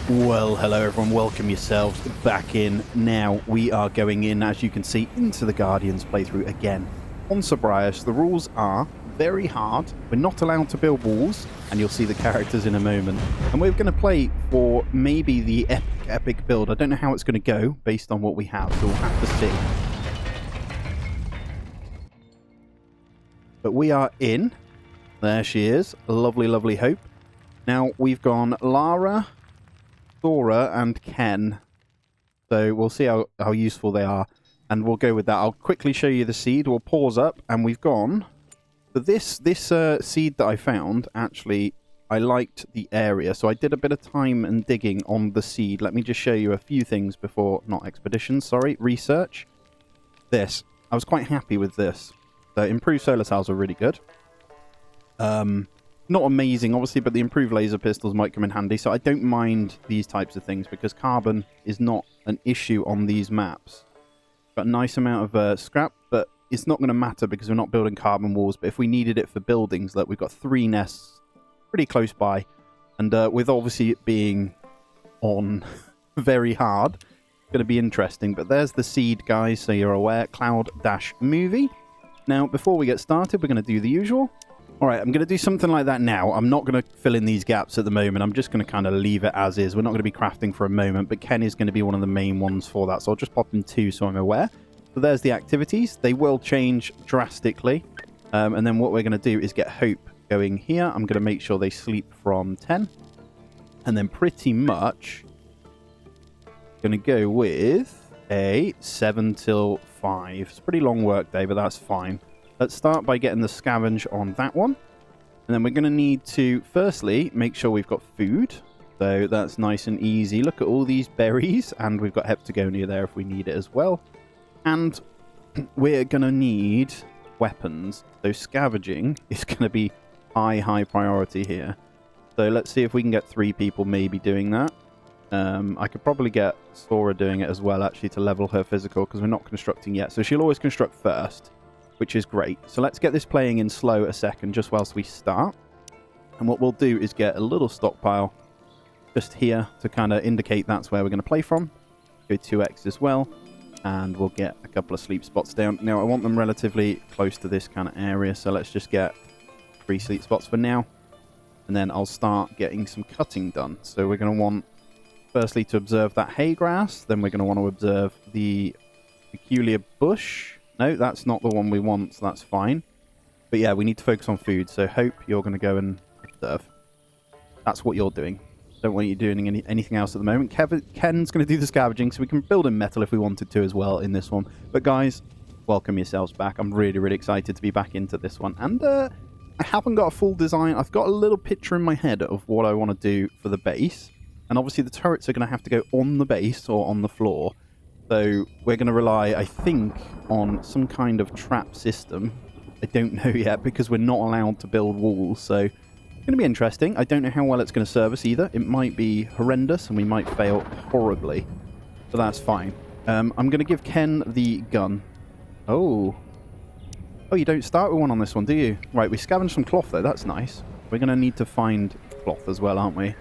Well, hello everyone, welcome yourselves back in. Now we are going in, as you can see, into the Guardians playthrough again on Sobrius. The rules are very hard. We're not allowed to build walls, and you'll see the characters in a moment. And we're going to play for maybe the epic build. I don't know how it's going to go based on what we have, so we'll have to see. But we are in. There she is. Lovely, lovely Hope. Now we've gone Lara, Thora and Ken, so we'll see how useful they are, and we'll go with that. I'll quickly show you the seed. We'll pause up, and we've gone for this seed that I found. Actually, I liked the area, so I did a bit of time and digging on the seed. Let me just show you a few things before, not expeditions, sorry, research. This, I was quite happy with this. The improved solar cells are really good. Not amazing, obviously, but the improved laser pistols might come in handy. So I don't mind these types of things because carbon is not an issue on these maps. Got a nice amount of scrap, but it's not going to matter because we're not building carbon walls. But if we needed it for buildings, look, we've got 3 nests pretty close by. And with obviously it being on very hard, it's going to be interesting. But there's the seed, guys, so you're aware. Cloud-movie. Now, before we get started, we're going to do the usual. Alright, I'm going to do something like that now. I'm not going to fill in these gaps at the moment. I'm just going to kind of leave it as is. We're not going to be crafting for a moment, but Ken is going to be one of the main ones for that. So I'll just pop in 2 so I'm aware. So there's the activities. They will change drastically. And then what we're going to do is get Hope going here. I'm going to make sure they sleep from 10. And then pretty much going to go with a 7 till 5. It's a pretty long work day, but that's fine. Let's start by getting the scavenge on that one. And then we're going to need to, firstly, make sure we've got food. So that's nice and easy. Look at all these berries. And we've got heptagonia there if we need it as well. And we're going to need weapons. So scavenging is going to be high priority here. So let's see if we can get 3 people maybe doing that. I could probably get Sora doing it as well, actually, to level her physical, because we're not constructing yet. So she'll always construct first, which is great. So let's get this playing in slow a second, just whilst we start. And what we'll do is get a little stockpile just here to kind of indicate that's where we're going to play from. Go 2x as well. And we'll get a couple of sleep spots down. Now, I want them relatively close to this kind of area, so let's just get 3 sleep spots for now. And then I'll start getting some cutting done. So we're going to want, firstly, to observe that hay grass. Then we're going to want to observe the peculiar bush. No, that's not the one we want, so that's fine. But yeah, we need to focus on food. So Hope, you're going to go and observe. That's what you're doing. Don't want you doing anything else at the moment. Ken's going to do the scavenging, so we can build in metal if we wanted to as well in this one. But guys, welcome yourselves back. I'm really excited to be back into this one. And I haven't got a full design. I've got a little picture in my head of what I want to do for the base. And obviously the turrets are going to have to go on the base or on the floor. So we're going to rely, I think, on some kind of trap system. I don't know yet because we're not allowed to build walls. So it's going to be interesting. I don't know how well it's going to serve us either. It might be horrendous and we might fail horribly. But that's fine. I'm going to give Ken the gun. Oh, you don't start with one on this one, do you? Right, we scavenged some cloth though. That's nice. We're going to need to find cloth as well, aren't we?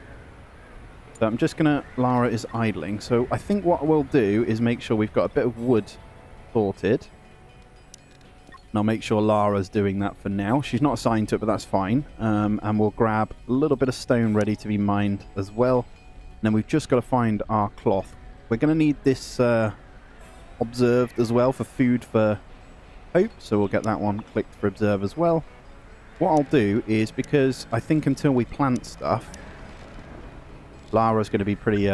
So I'm just going to... Lara is idling. So I think what we'll do is make sure we've got a bit of wood sorted. And I'll make sure Lara's doing that for now. She's not assigned to it, but that's fine. And we'll grab a little bit of stone ready to be mined as well. And then we've just got to find our cloth. We're going to need this observed as well for food for Hope. So we'll get that one clicked for observe as well. What I'll do is, because I think until we plant stuff, Lara's going to be pretty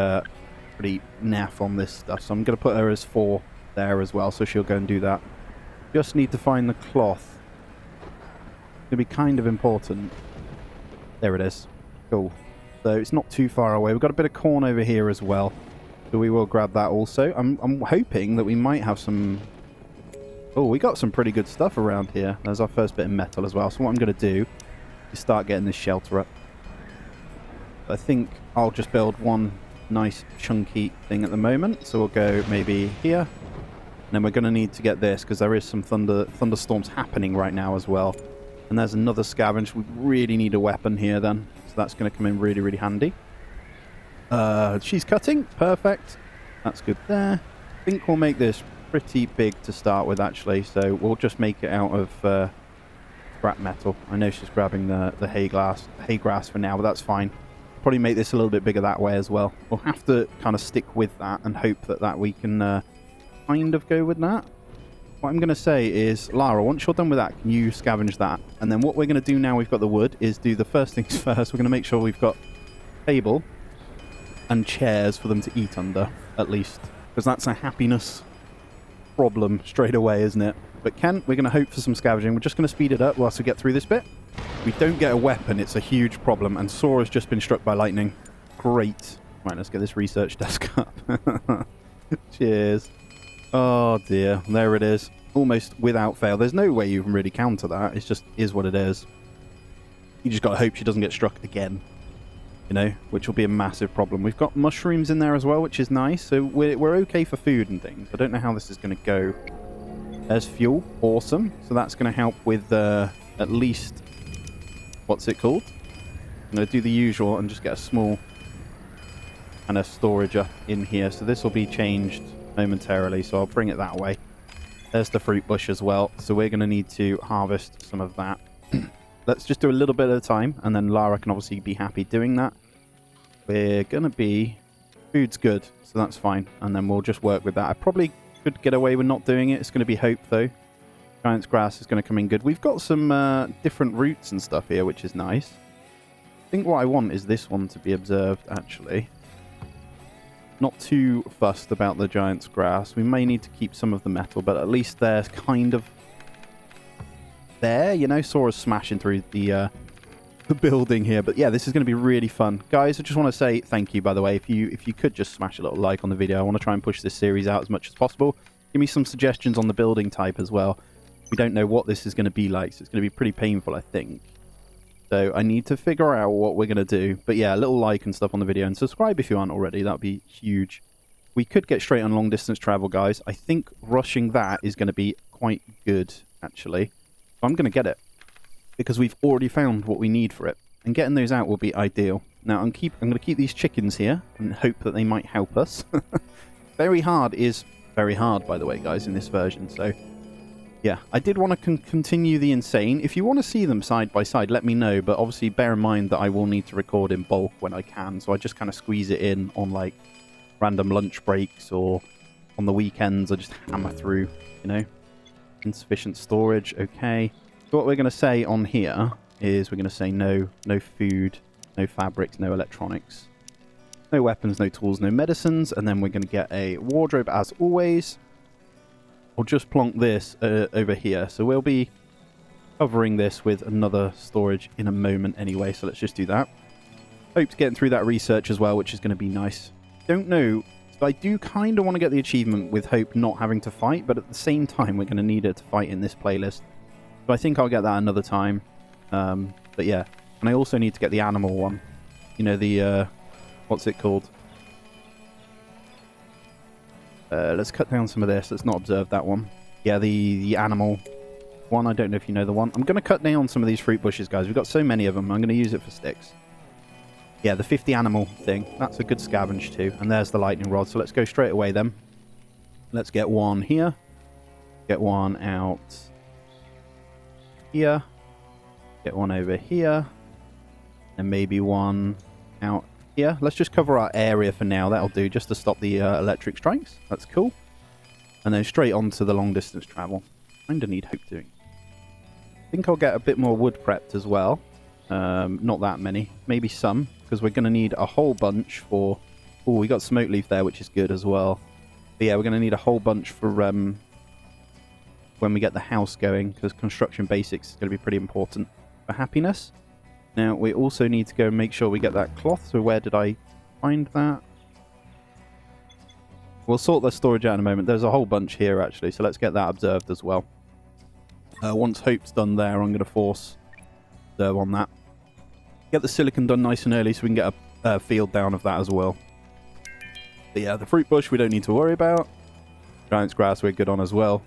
naff on this stuff, so I'm going to put her as 4 there as well, so she'll go and do that. Just need to find the cloth. It's going to be kind of important. There it is. Cool. So it's not too far away. We've got a bit of corn over here as well, so we will grab that also. I'm hoping that we might have some... Oh, we got some pretty good stuff around here. There's our first bit of metal as well, so what I'm going to do is start getting this shelter up. I think I'll just build one nice chunky thing at the moment. So we'll go maybe here. And then we're going to need to get this because there is some thunderstorms happening right now as well. And there's another scavenge. We really need a weapon here then. So that's going to come in really handy. She's cutting. Perfect. That's good there. I think we'll make this pretty big to start with, actually. So we'll just make it out of scrap metal. I know she's grabbing the hay grass for now, but that's fine. Probably make this a little bit bigger that way as well. We'll have to kind of stick with that and hope that we can kind of go with that. What I'm going to say is, Lara, once you're done with that, can you scavenge that? And then what we're going to do now we've got the wood is do the first things first. We're going to make sure we've got table and chairs for them to eat under, at least. Because that's a happiness problem straight away, isn't it? But Ken, we're going to hope for some scavenging. We're just going to speed it up whilst we get through this bit. We don't get a weapon, it's a huge problem. And Sora's just been struck by lightning. Great. Right, let's get this research desk up. Cheers. Oh dear, there it is. Almost without fail. There's no way you can really counter that. It just is what it is. You just got to hope she doesn't get struck again. You know, which will be a massive problem. We've got mushrooms in there as well, which is nice. So we're okay for food and things. I don't know how this is going to go. There's fuel. Awesome. So that's going to help with at least... What's it called? I'm going to do the usual and just get a small kind of storage up in here. So this will be changed momentarily. So I'll bring it that way. There's the fruit bush as well. So we're going to need to harvest some of that. Let's just do a little bit at a time. And then Lara can obviously be happy doing that. We're going to be... Food's good. So that's fine. And then we'll just work with that. I probably could get away with not doing it. It's going to be hope though. Giant's grass is going to come in good. We've got some different roots and stuff here, which is nice. I think what I want is this one to be observed, actually. Not too fussed about the giant's grass. We may need to keep some of the metal, but at least there's kind of there. You know, Sora's smashing through the building here. But yeah, this is going to be really fun. Guys, I just want to say thank you, by the way. If you could just smash a little like on the video. I want to try and push this series out as much as possible. Give me some suggestions on the building type as well. We don't know what this is going to be like, so it's going to be pretty painful, I think. So I need to figure out what we're going to do. But yeah, a little like and stuff on the video, and subscribe if you aren't already. That would be huge. We could get straight on long distance travel, guys. I think rushing that is going to be quite good, actually. So I'm going to get it, because we've already found what we need for it. And getting those out will be ideal. Now, I'm going to keep these chickens here and hope that they might help us. Very hard is very hard, by the way, guys, in this version. So... yeah, I did want to continue the insane. If you want to see them side by side, let me know. But obviously, bear in mind that I will need to record in bulk when I can. So I just kind of squeeze it in on, like, random lunch breaks or on the weekends. I just hammer through, you know. Insufficient storage, okay. So what we're going to say on here is we're going to say no food, no fabrics, no electronics. No weapons, no tools, no medicines. And then we're going to get a wardrobe as always. We'll just plonk this over here. So we'll be covering this with another storage in a moment anyway. So let's just do that. Hope to get through that research as well, which is going to be nice. Don't know. So I do kind of want to get the achievement with Hope not having to fight. But at the same time, we're going to need her to fight in this playlist. So I think I'll get that another time. But yeah. And I also need to get the animal one. You know, the... what's it called? Let's cut down some of this. Let's not observe that one. Yeah, the animal one. I don't know if you know the one. I'm going to cut down some of these fruit bushes, guys. We've got so many of them. I'm going to use it for sticks. Yeah, the 50 animal thing. That's a good scavenge too. And there's the lightning rod. So let's go straight away then. Let's get one here. Get one out here. Get one over here. And maybe one out here. Let's just cover our area for now. That'll do, just to stop the electric strikes. That's cool. And then straight on to the long distance travel. Kinda need Hope doing. I think I'll get a bit more wood prepped as well. Not that many. Maybe some, because we're going to need a whole bunch for... oh, we got smoke leaf there, which is good as well. But yeah, we're going to need a whole bunch for when we get the house going, because construction basics is going to be pretty important for happiness. Now, we also need to go and make sure we get that cloth. So where did I find that? We'll sort the storage out in a moment. There's a whole bunch here, actually. So let's get that observed as well. Once Hope's done there, I'm going to force observe on that. Get the silicon done nice and early so we can get a field down of that as well. But yeah, the fruit bush we don't need to worry about. Giant's grass we're good on as well.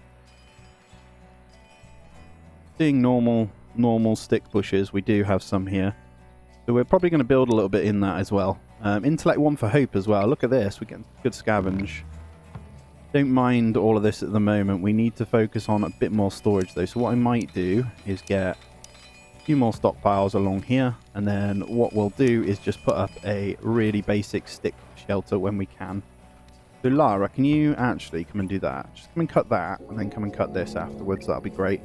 Seeing normal stick bushes, we do have some here. So we're probably going to build a little bit in that as well. Intellect 1 for Hope as well. Look at this. We get good scavenge. Don't mind all of this at the moment. We need to focus on a bit more storage though. So what I might do is get a few more stockpiles along here. And then what we'll do is just put up a really basic stick shelter when we can. So Lara, can you actually come and do that? Just come and cut that and then come and cut this afterwards. That'll be great.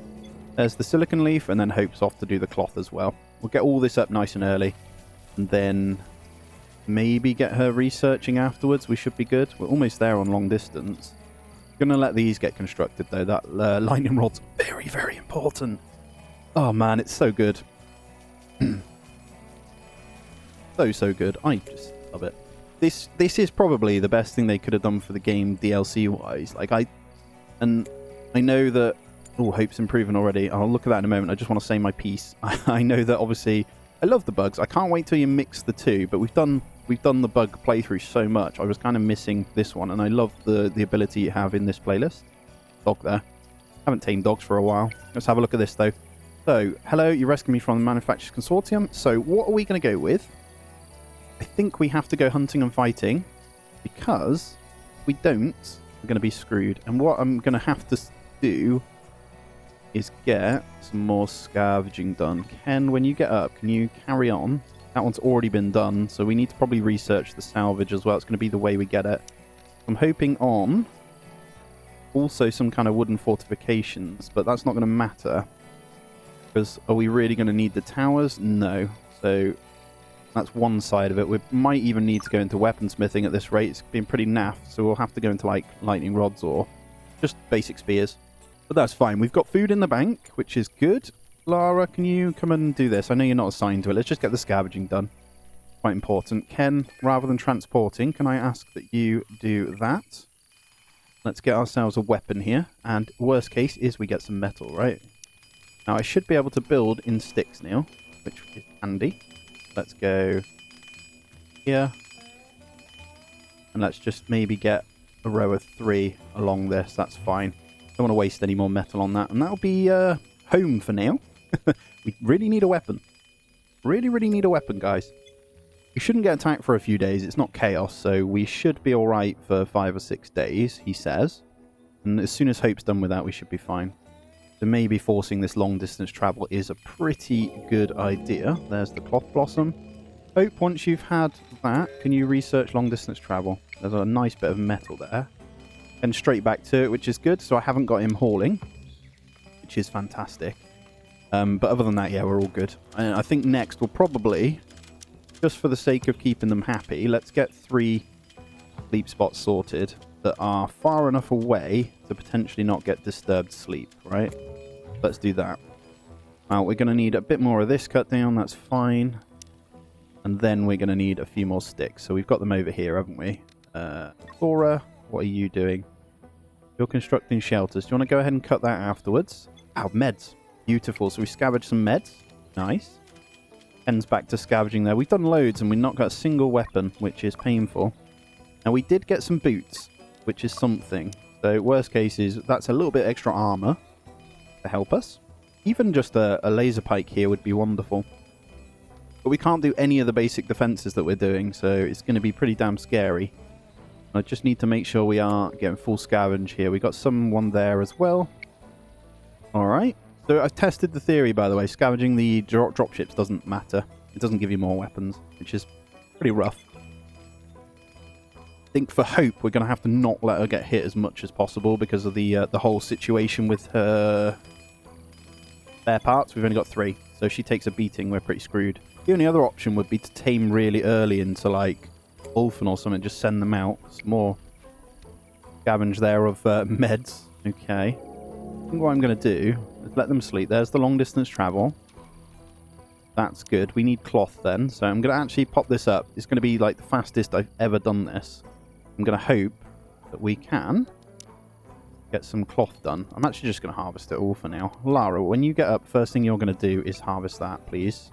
There's the silicon leaf and then Hope's off to do the cloth as well. We'll get all this up nice and early. And then maybe get her researching afterwards. We should be good. We're almost there on long distance. Gonna let these get constructed though. That lightning rod's very, very important. Oh man, it's so good. so good. I just love it. This is probably the best thing they could have done for the game DLC wise. Like I know that. Oh, Hope's improving already. I'll look at that in a moment. I just want to say my piece. I know that obviously I love the bugs. I can't wait till you mix the two. But we've done the bug playthrough so much. I was kind of missing this one, and I love the ability you have in this playlist. Dog there. Haven't tamed dogs for a while. Let's have a look at this though. So, hello, you rescued me from the Manufacturers Consortium. So, what are we going to go with? I think we have to go hunting and fighting, because if we don't, we're going to be screwed. And what I'm going to have to do is get some more scavenging done. Ken, when you get up, can you carry on? That one's already been done, so we need to probably research the salvage as well. It's going to be the way we get it. I'm hoping on also some kind of wooden fortifications, but that's not going to matter, because are we really going to need the towers? No. So that's one side of it. We might even need to go into weaponsmithing at this rate. It's been pretty naff, so we'll have to go into like lightning rods or just basic spears. But that's fine. We've got food in the bank, which is good. Lara, can you come and do this? I know you're not assigned to it. Let's just get the scavenging done. Quite important. Ken, rather than transporting, can I ask that you do that? Let's get ourselves a weapon here. And worst case is we get some metal, right? Now, I should be able to build in sticks now, which is handy. Let's go here. And let's just maybe get a row of 3 along this. That's fine. Don't want to waste any more metal on that. And that'll be home for now. We really need a weapon. Really, really need a weapon, guys. We shouldn't get attacked for a few days. It's not chaos, so we should be alright for 5 or 6 days, he says. And as soon as Hope's done with that, we should be fine. So maybe forcing this long distance travel is a pretty good idea. There's the cloth blossom. Hope, once you've had that, can you research long distance travel? There's a nice bit of metal there. And straight back to it, which is good. So I haven't got him hauling, which is fantastic. But other than that, yeah, we're all good. And I think next we'll probably, just for the sake of keeping them happy, let's get 3 sleep spots sorted that are far enough away to potentially not get disturbed sleep, right? Let's do that. Now, we're going to need a bit more of this cut down. That's fine. And then we're going to need a few more sticks. So we've got them over here, haven't we? Thora, what are you doing? You're constructing shelters. Do you want to go ahead and cut that afterwards? Oh, meds. Beautiful. So we scavenged some meds. Nice. Ken's back to scavenging there. We've done loads and we've not got a single weapon, which is painful. Now, we did get some boots, which is something. So worst case is that's a little bit extra armor to help us. Even just a laser pike here would be wonderful. But we can't do any of the basic defenses that we're doing, so it's going to be pretty damn scary. I just need to make sure we are getting full scavenge here. We got someone there as well. Alright. So I've tested the theory, by the way. Scavenging the dropships doesn't matter. It doesn't give you more weapons, which is pretty rough. I think for Hope, we're going to have to not let her get hit as much as possible because of the whole situation with her spare parts. We've only got 3, so if she takes a beating, we're pretty screwed. The only other option would be to tame really early into, like, Ulfin or something. Just send them out. Some more scavenge there of meds. Okay. I think what I'm going to do is let them sleep. There's the long distance travel. That's good. We need cloth then. So I'm going to actually pop this up. It's going to be like the fastest I've ever done this. I'm going to hope that we can get some cloth done. I'm actually just going to harvest it all for now. Lara, when you get up, first thing you're going to do is harvest that, please.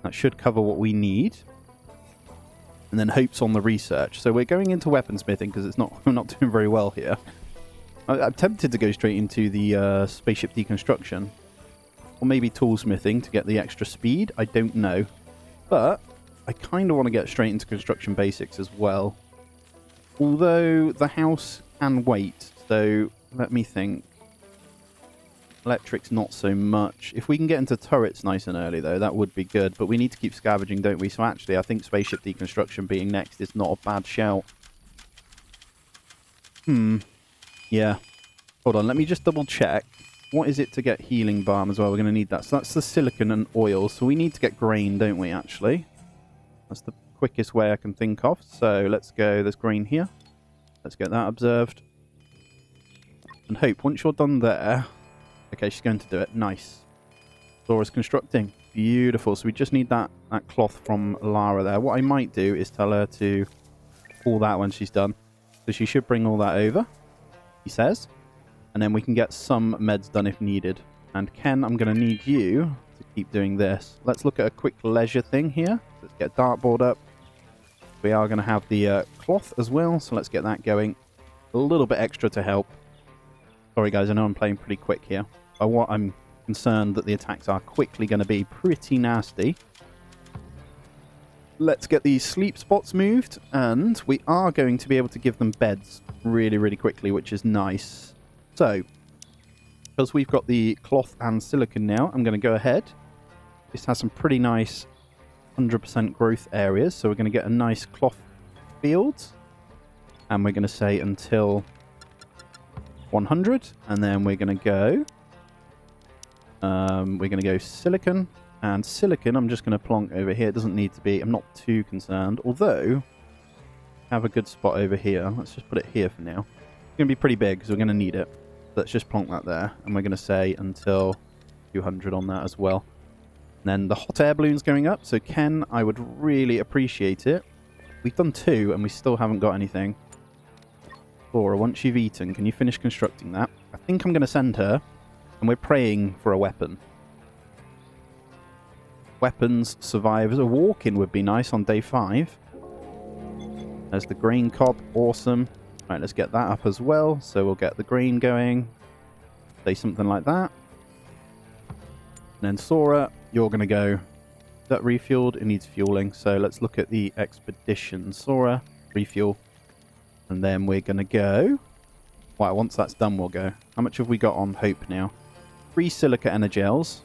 That should cover what we need. And then Hope's on the research. So we're going into weaponsmithing because we're not doing very well here. I'm tempted to go straight into the spaceship deconstruction. Or maybe toolsmithing to get the extra speed. I don't know. But I kind of want to get straight into construction basics as well. Although the house can wait, so let me think. Electric's not so much. If we can get into turrets nice and early, though, that would be good. But we need to keep scavenging, don't we? So actually, I think spaceship deconstruction being next is not a bad shout. Yeah. Hold on, let me just double check. What is it to get healing balm as well? We're going to need that. So that's the silicon and oil. So we need to get grain, don't we, actually? That's the quickest way I can think of. So let's go. There's grain here. Let's get that observed. And hope, once you're done there... Okay, she's going to do it. Nice. Laura's constructing. Beautiful. So we just need that cloth from Lara there. What I might do is tell her to pull that when she's done. So she should bring all that over, he says. And then we can get some meds done if needed. And Ken, I'm going to need you to keep doing this. Let's look at a quick leisure thing here. Let's get dartboard up. We are going to have the cloth as well. So let's get that going. A little bit extra to help. Sorry guys, I know I'm playing pretty quick here. But what I'm concerned that the attacks are quickly going to be pretty nasty. Let's get these sleep spots moved, and we are going to be able to give them beds really, really quickly, which is nice. So, because we've got the cloth and silicon now, I'm going to go ahead. This has some pretty nice 100% growth areas, so we're going to get a nice cloth field. And we're going to say until 100, and then we're going to go silicon, and silicon I'm just going to plonk over here. It doesn't need to be, I'm not too concerned, although I have a good spot over here. Let's just put it here for now. It's going to be pretty big because we're going to need it. Let's just plonk that there, and we're going to say until 200 on that as well. And then the hot air balloon's going up, so Ken, I would really appreciate it. We've done 2 and we still haven't got anything. Laura, once you've eaten, can you finish constructing that? I think I'm going to send her, and we're praying for a weapon. Weapons, survivors. A walk-in would be nice on day 5. There's the grain cob. Awesome. Right, let's get that up as well. So we'll get the grain going. Say something like that. And then Sora, you're going to go. Is that refueled? It needs fueling. So let's look at the expedition. Sora, refuel. And then we're going to go... Right, once that's done, we'll go. How much have we got on Hope now? 3 silica energels.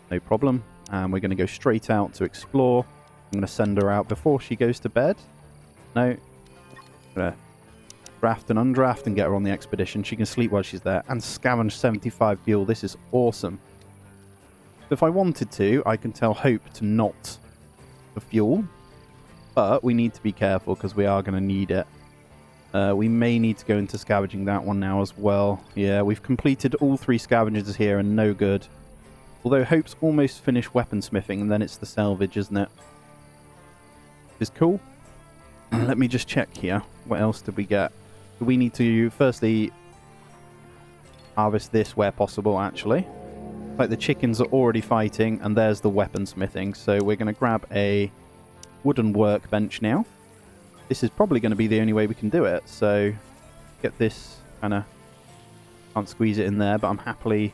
No problem. And we're going to go straight out to explore. I'm going to send her out before she goes to bed. No. I'm going to draft and undraft and get her on the expedition. She can sleep while she's there. And scavenge 75 fuel. This is awesome. If I wanted to, I can tell Hope to not for fuel. But we need to be careful because we are going to need it. We may need to go into scavenging that one now as well. Yeah, we've completed all 3 scavengers here and no good. Although Hope's almost finished weaponsmithing, and then it's the salvage, isn't it? Is cool. Let me just check here. What else did we get? We need to, firstly, harvest this where possible, actually. Like the chickens are already fighting, and there's the weaponsmithing. So we're going to grab a wooden workbench now. This is probably going to be the only way we can do it. So get this kind of... Can't squeeze it in there, but I'm happily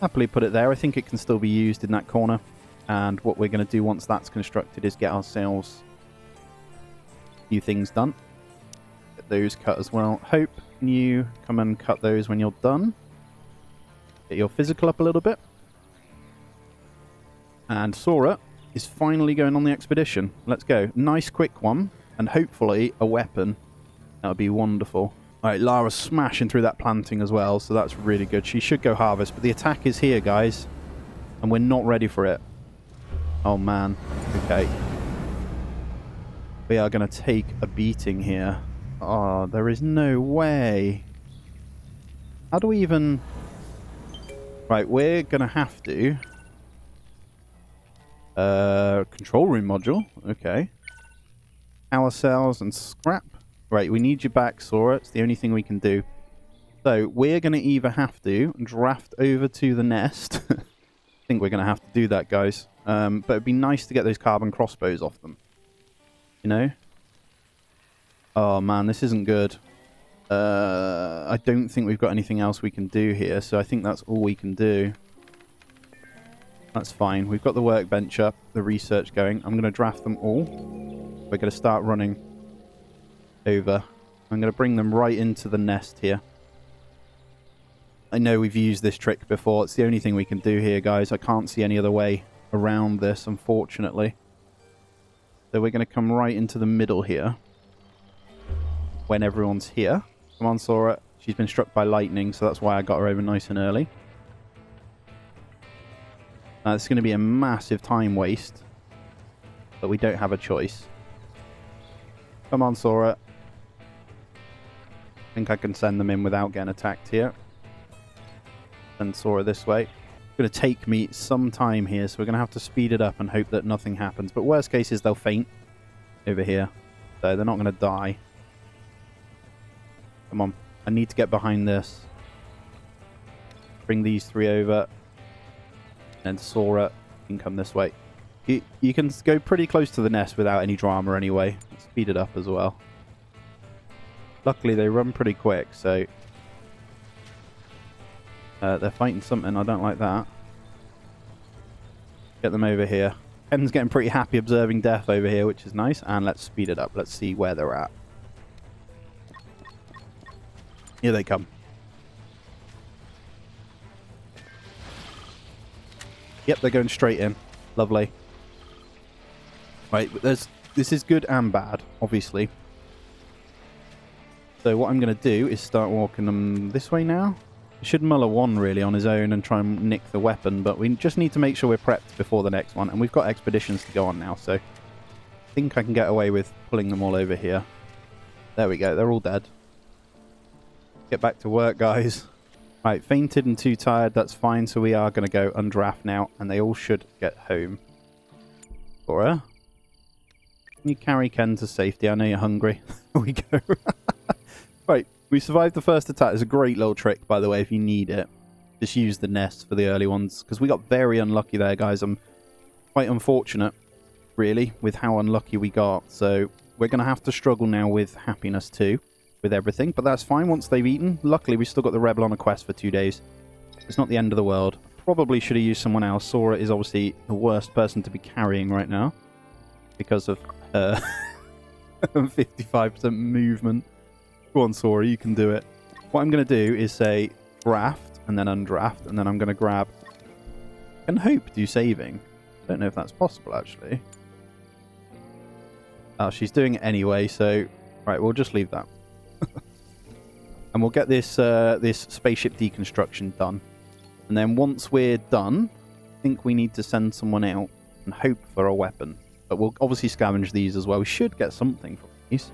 put it there. I think it can still be used in that corner. And what we're going to do once that's constructed is get ourselves a few things done. Get those cut as well. Hope, can you come and cut those when you're done? Get your physical up a little bit. And Sora is finally going on the expedition. Let's go. Nice quick one. And hopefully a weapon. That would be wonderful. Alright, Lara's smashing through that planting as well, so that's really good. She should go harvest, but the attack is here, guys. And we're not ready for it. Oh, man. Okay. We are going to take a beating here. Oh, there is no way. How do we even... Right, we're going to have to... Control room module. Okay. Power cells and scrap. Right, we need you back, Sora. It's the only thing we can do. So, we're going to either have to draft over to the nest. I think we're going to have to do that, guys. But it'd be nice to get those carbon crossbows off them. You know? Oh, man, this isn't good. I don't think we've got anything else we can do here, so I think that's all we can do. That's fine. We've got the workbench up, the research going. I'm going to draft them all. We're going to start running over. I'm going to bring them right into the nest here. I know we've used this trick before. It's the only thing we can do here, guys. I can't see any other way around this, unfortunately. So we're going to come right into the middle here when everyone's here. Come on, Sora. She's been struck by lightning, so that's why I got her over nice and early. It's going to be a massive time waste, but we don't have a choice. Come on, Sora. I think I can send them in without getting attacked here. Send Sora this way. It's going to take me some time here, so we're going to have to speed it up and hope that nothing happens. But worst case is they'll faint over here, so they're not going to die. Come on. I need to get behind this. Bring these 3 over. And Sora can come this way. You can go pretty close to the nest without any drama anyway. Speed it up as well. Luckily, they run pretty quick, so... they're fighting something. I don't like that. Get them over here. Ken's getting pretty happy observing death over here, which is nice. And let's speed it up. Let's see where they're at. Here they come. Yep, they're going straight in. Lovely. Right, but this is good and bad, obviously. So what I'm going to do is start walking them this way now. I should muller one really on his own and try and nick the weapon, but we just need to make sure we're prepped before the next one. And we've got expeditions to go on now, so I think I can get away with pulling them all over here. There we go, they're all dead. Get back to work, guys. Right, fainted and too tired, that's fine, so we are going to go undraft now, and they all should get home. Sora, can you carry Ken to safety? I know you're hungry. There we go. Right, we survived the first attack. It's a great little trick, by the way, if you need it. Just use the nest for the early ones, because we got very unlucky there, guys. I'm quite unfortunate, really, with how unlucky we got, so we're going to have to struggle now with happiness too. With everything, but that's fine once they've eaten. Luckily, we still got the Rebel on a quest for 2 days. It's not the end of the world. Probably should have used someone else. Sora is obviously the worst person to be carrying right now because of 55% movement. Go on, Sora, you can do it. What I'm going to do is say draft and then undraft, and then I'm going to grab and hope do saving. Don't know if that's possible, actually. Oh, she's doing it anyway, so right, we'll just leave that. And we'll get this this spaceship deconstruction done. And then once we're done, I think we need to send someone out and hope for a weapon. But we'll obviously scavenge these as well. We should get something from these.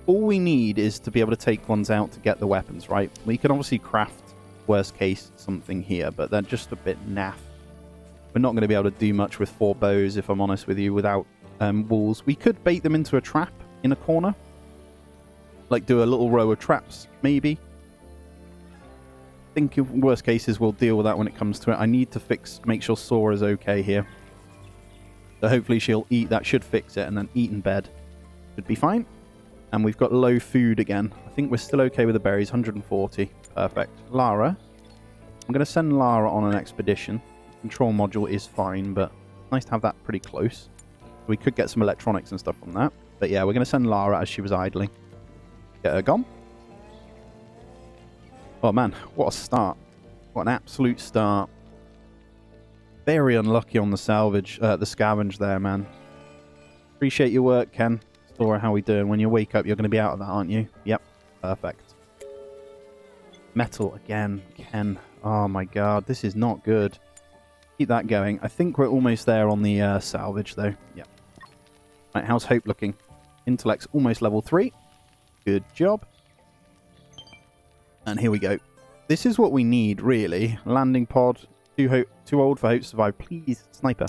All we need is to be able to take ones out to get the weapons, right? We can obviously craft, worst case, something here, but they're just a bit naff. We're not going to be able to do much with 4 bows, if I'm honest with you, without walls. We could bait them into a trap in a corner. Like do a little row of traps, maybe. I think worst cases we'll deal with that when it comes to it. I need to make sure Sora's okay here. So hopefully she'll eat. That should fix it, and then eat in bed. Should be fine. And we've got low food again. I think we're still okay with the berries. 140. Perfect. Lara. I'm going to send Lara on an expedition. Control module is fine, but nice to have that pretty close. We could get some electronics and stuff from that. But yeah, we're going to send Lara as she was idling. Get her gone. Oh man, what a start. What an absolute start. Very unlucky on the salvage, the scavenge there, man. Appreciate your work, Ken. Sora, how we doing? When you wake up, you're going to be out of that, aren't you? Yep, perfect. Metal again, Ken. Oh my god, this is not good. Keep that going. I think we're almost there on the salvage, though. Yep. Right, how's Hope looking? Intellect's almost level 3. Good job. And here we go. This is what we need, really. Landing pod. Too old for Hope to survive. Please, sniper.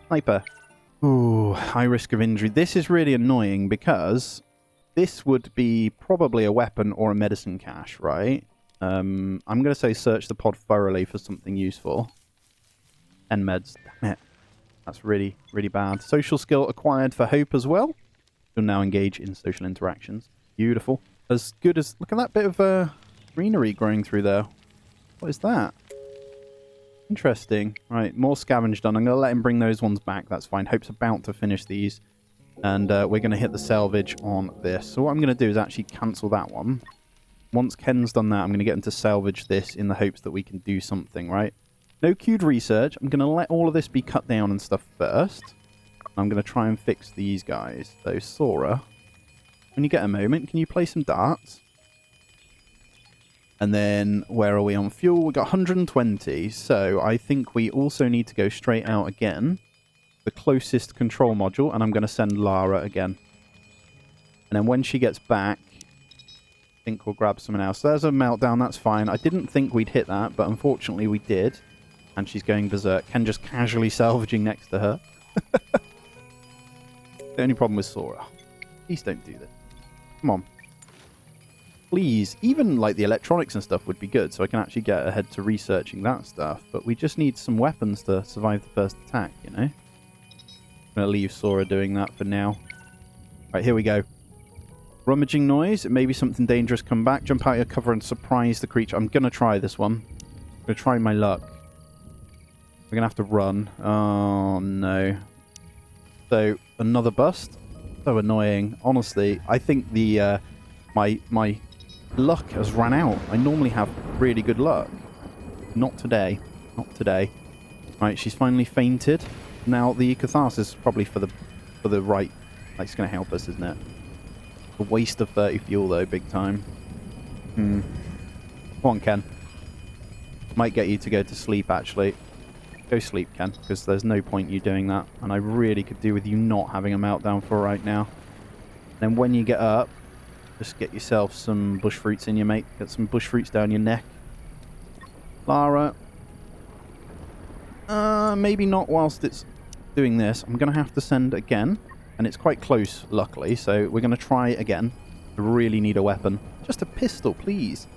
Sniper. Ooh, high risk of injury. This is really annoying because this would be probably a weapon or a medicine cache, right? I'm going to say search the pod thoroughly for something useful. 10 meds. Damn it. That's really, really bad. Social skill acquired for Hope as well. She'll now engage in social interactions. Beautiful. As good as... Look at that bit of greenery growing through there. What is that? Interesting. Right, more scavenge done. I'm going to let him bring those ones back. That's fine. Hope's about to finish these. And we're going to hit the salvage on this. So what I'm going to do is actually cancel that one. Once Ken's done that, I'm going to get him to salvage this in the hopes that we can do something, right? No queued research. I'm going to let all of this be cut down and stuff first. I'm going to try and fix these guys. So, Sora, when you get a moment, can you play some darts? And then, where are we on fuel? We've got 120. So, I think we also need to go straight out again. The closest control module. And I'm going to send Lara again. And then when she gets back, I think we'll grab someone else. There's a meltdown. That's fine. I didn't think we'd hit that, but unfortunately we did. And she's going berserk. Ken just casually salvaging next to her. The only problem with Sora. Please don't do this. Come on. Please. Even like the electronics and stuff would be good, so I can actually get ahead to researching that stuff. But we just need some weapons to survive the first attack, you know? I'm going to leave Sora doing that for now. Right, here we go. Rummaging noise. It may be something dangerous. Come back. Jump out your cover and surprise the creature. I'm going to try this one. I'm going to try my luck. We're going to have to run. Oh, no. So, another bust. So annoying. Honestly, I think the my luck has run out. I normally have really good luck. Not today. Not today. Right, she's finally fainted. Now, the catharsis is probably for the right... Like, it's going to help us, isn't it? A waste of 30 fuel, though, big time. Come on, Ken. Might get you to go to sleep, actually. Go sleep, Ken, because there's no point you doing that. And I really could do with you not having a meltdown for right now. Then when you get up, just get yourself some bush fruits in you, mate. Get some bush fruits down your neck. Lara. Maybe not whilst it's doing this. I'm going to have to send again. And it's quite close, luckily. So we're going to try again. I really need a weapon. Just a pistol, please.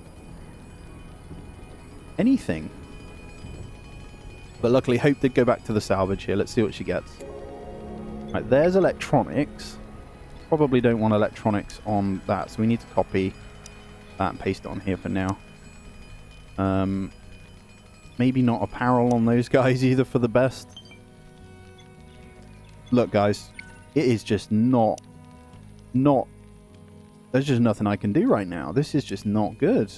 Anything. But luckily, Hope did go back to the salvage here. Let's see what she gets. Right, there's electronics. Probably don't want electronics on that, so we need to copy that and paste it on here for now. Maybe not apparel on those guys either for the best. Look, guys, it is just not... There's just nothing I can do right now. This is just not good.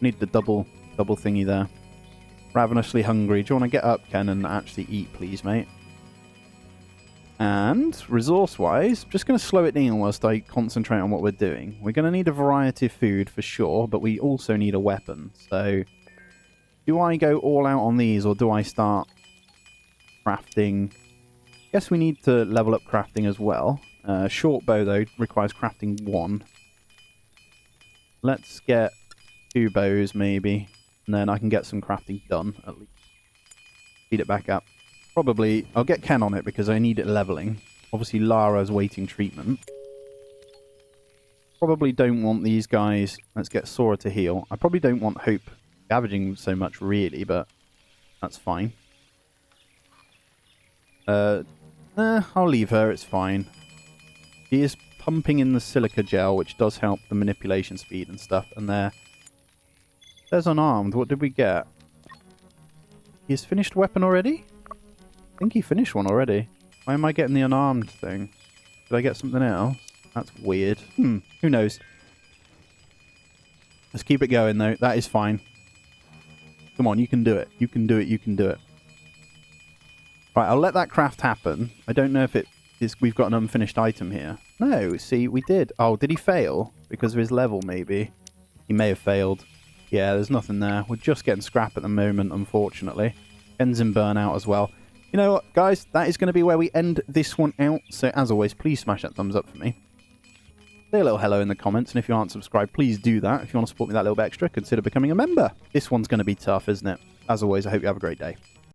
Need the double thingy there. Ravenously hungry. Do you want to get up, Ken, and actually eat, please, mate? And, resource-wise, just going to slow it down whilst I concentrate on what we're doing. We're going to need a variety of food, for sure, but we also need a weapon. So, do I go all out on these, or do I start crafting? I guess we need to level up crafting as well. Short bow, though, requires crafting 1. Let's get 2 bows, maybe. And then I can get some crafting done, at least. Speed it back up. Probably, I'll get Ken on it because I need it leveling. Obviously, Lara's waiting treatment. Probably don't want these guys. Let's get Sora to heal. I probably don't want Hope scavenging so much, really, but that's fine. I'll leave her. It's fine. She is pumping in the silica gel, which does help the manipulation speed and stuff. And there's unarmed. What did we get? He's finished weapon already? I think he finished one already. Why am I getting the unarmed thing? Did I get something else? That's weird. Who knows? Let's keep it going, though. That is fine. Come on, you can do it. You can do it. You can do it. Right, I'll let that craft happen. I don't know if it is... We've got an unfinished item here. No, see, we did. Oh, did he fail? Because of his level, maybe. He may have failed. Yeah, there's nothing there. We're just getting scrap at the moment, unfortunately. Ends in burnout as well. You know what, guys? That is going to be where we end this one out. So, as always, please smash that thumbs up for me. Say a little hello in the comments, and if you aren't subscribed, please do that. If you want to support me that little bit extra, consider becoming a member. This one's going to be tough, isn't it? As always, I hope you have a great day.